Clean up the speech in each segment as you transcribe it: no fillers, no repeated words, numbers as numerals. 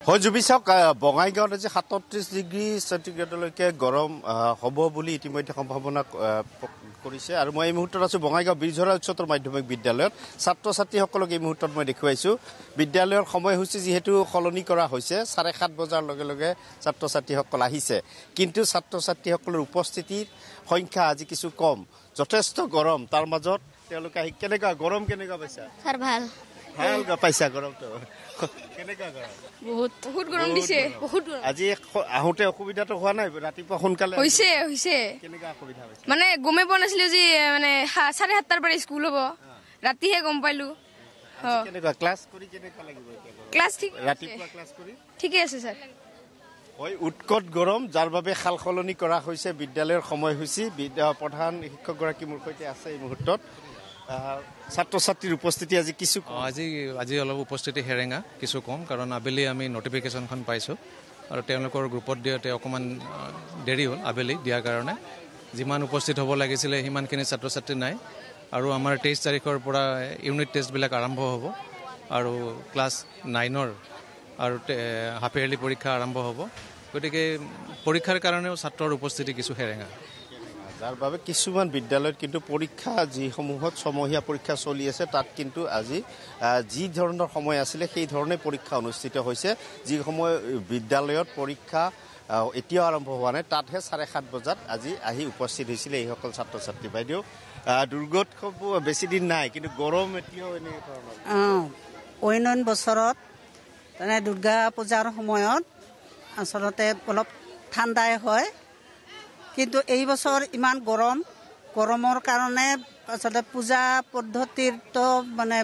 হয় জুবিচাওক বঙাইগাঁৱত আজি ৩৭ ডিগ্ৰী চেণ্টিগ্ৰেডলৈকে গৰম হ'ব বুলি ইতিমধ্যে সম্ভাৱনা কৰিছে আৰু মই এই মুহূৰ্তত আছোঁ বঙাইগাঁও বীৰঝৰা উচ্চতৰ মাধ্যমিক বিদ্যালয়ত ছাত্ৰ ছাত্ৰীসকলক এই মুহূৰ্তত মই দেখুৱাইছোঁ বিদ্যালয়ৰ সময়সূচী যিহেতু সলনি কৰা হৈছে ৭:৩০ বজাৰ লগে লগে ছাত্ৰ ছাত্ৰীসকল আহিছে কিন্তু ছাত্ৰ ছাত্ৰীসকলৰ উপস্থিতিৰ সংখ্যা আজি কিছু কম যথেষ্ট গৰম তাৰ মাজত তেওঁলোকে আহি কেনেকুৱা গৰম কেনেকুৱা পাইছা ছাৰ ভাল ভাল পাইছা গৰমটো কেনেকুৱা গৰম বহুত গৰম দিছে বহুত গৰম আজি আহোঁতে অসুবিধাটো হোৱা নাই ৰাতিপুৱা সোনকালে হৈছে কেনেকুৱা অসুবিধা হৈছে মানে গমেই পোৱা নাছিলো যে মানে ৭:৩০ পৰা স্কুল হ'ব ৰাতিহে গম পাইলো কেনেকুৱা ক্লাছ কৰি কেনেকুৱা লাগিব ক্লাছ ঠিক ৰাতিপুৱা ক্লাছ কৰি ঠিকে আছে ছাৰ হয় উৎকট গৰম যাৰ বাবে সাল সলনি কৰা হৈছে বিদ্যালয়ৰ সময়সূচী প্ৰধান শিক্ষকগৰাকী মোৰ সৈতে আছে এই মুহূৰ্তত ছাত্ৰ ছাত্ৰীৰ উপস্থিতি আজি কিছু আজি অলপ উপস্থিতি হেৰেঙা কিছু কম কাৰণ আবেলি আমি নটিফিকেশ্যনখন পাইছোঁ আৰু তেওঁলোকৰ গ্ৰুপত দিওঁতে অকণমান দেৰি হ'ল আবেলি দিয়াৰ কাৰণে যিমান উপস্থিত হ'ব লাগিছিলে সিমানখিনি ছাত্ৰ ছাত্ৰী নাই আৰু আমাৰ ২৩ তাৰিখৰ পৰা ইউনিট টেষ্টবিলাক আৰম্ভ হ'ব আৰু ক্লাছ 9ৰ আৰু হাফ ইয়াৰলি পৰীক্ষা আৰম্ভ হ'ব গতিকে পৰীক্ষাৰ কাৰণেও ছাত্ৰৰ উপস্থিতি কিছু হেৰেঙা যাৰ বাবে কিছুমান বিদ্যালয়ত কিন্তু পৰীক্ষা যিসমূহত ছমহীয়া পৰীক্ষা চলি আছে তাত কিন্তু আজি যি ধৰণৰ সময় আছিলে সেই ধৰণে পৰীক্ষা অনুষ্ঠিত হৈছে যি সময় বিদ্যালয়ত পৰীক্ষা এতিয়াও আৰম্ভ হোৱা নাই তাতহে ৭:৩০ বজাত আজি আহি উপস্থিত হৈছিলে এইসকল ছাত্ৰ ছাত্ৰী বাইদেউ দুৰ্গোৎসৱ বেছি দিন নাই কিন্তু গৰম এতিয়াও এনে ধৰণৰ অন্য বছৰত তেনে দুৰ্গা পূজাৰ সময়ত আচলতে অলপ ঠাণ্ডাই হয় কিন্তু এই বছৰ ইমান গৰমৰ কাৰণে আচলতে পূজা পদ্ধতিৰতো মানে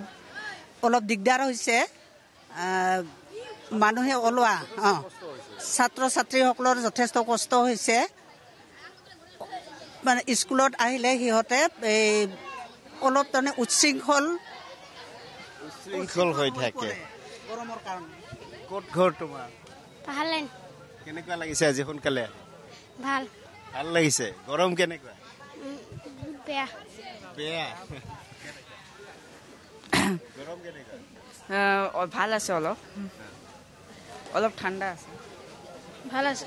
অলপ দিগদাৰ হৈছে মানুহে ওলোৱা ছাত্ৰ ছাত্ৰীসকলৰ যথেষ্ট কষ্ট হৈছে মানে স্কুলত আহিলে সিহঁতে এই অলপ তাৰমানে উচ্ছৃংখল হৈ থাকে গৰমৰ কাৰণে ক'ত ঘৰ তোমাৰ পাহাৰলাইন কেনেকুৱা লাগিছে আজি সোনকালে ভাল ভাল লাগিছে গৰম কেনেকুৱা বেয়া গৰম কেনেকুৱা ভাল আছে অলপ ঠাণ্ডা আছে ভাল আছে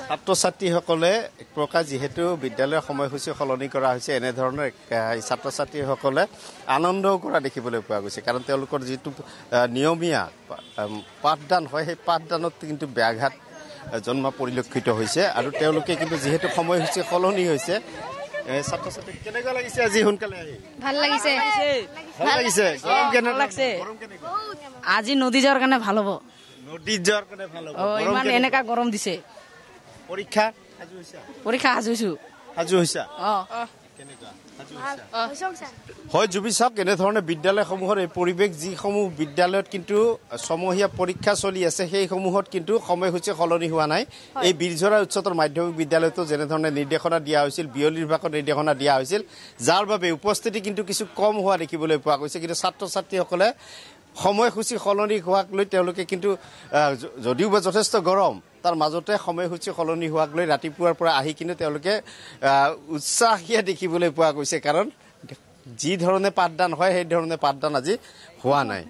ছাত্ৰ ছাত্ৰীসকলে এক প্ৰকাৰ যিহেতু বিদ্যালয়ৰ সময়সূচী সলনি কৰা হৈছে এনেধৰণৰ ছাত্ৰ ছাত্ৰীসকলে আনন্দও কৰা দেখিবলৈ পোৱা গৈছে কাৰণ তেওঁলোকৰ যিটো নিয়মীয়া পাঠদান হয় সেই পাঠদানত কিন্তু ব্যাঘাত জন্ম পৰিলক্ষিত হৈছে আৰু তেওঁলোকে কিন্তু যিহেতু সময়সূচী সলনি হৈছে ছাত্ৰ ছাত্ৰী কেনেকুৱা লাগিছে আজি সোনকালে আহি ভাল লাগিছে গৰম কেনেকুৱা আজি নদী যোৱাৰ কাৰণে ভাল হ'ব নদীত যোৱাৰ কাৰণে ভাল হ'ব ইমান এনেকা গৰম দিছে পৰীক্ষা সাজু হৈছা হয় জুবিচাওক এনেধৰণে বিদ্যালয়সমূহৰ এই পৰিৱেশ যিসমূহ বিদ্যালয়ত কিন্তু ছমহীয়া পৰীক্ষা চলি আছে সেইসমূহত কিন্তু সময়সূচী সলনি হোৱা নাই এই বীৰঝৰা উচ্চতৰ মাধ্যমিক বিদ্যালয়তো যেনেধৰণে নিৰ্দেশনা দিয়া হৈছিল বিয়লিৰ ভাগত নিৰ্দেশনা দিয়া হৈছিল যাৰ বাবে উপস্থিতি কিন্তু কিছু কম হোৱা দেখিবলৈ পোৱা গৈছে কিন্তু ছাত্ৰ ছাত্ৰীসকলে সময়সূচী সলনি হোৱাক লৈ তেওঁলোকে কিন্তু যদিও বা যথেষ্ট গৰম তাৰ মাজতে সময়সূচী সলনি হোৱাক লৈ ৰাতিপুৱাৰ পৰা আহি কিন্তু তেওঁলোকে উৎসাহীয়া দেখিবলৈ পোৱা গৈছে কাৰণ যি ধৰণে পাঠদান হয় সেই ধৰণে পাঠদান আজি হোৱা নাই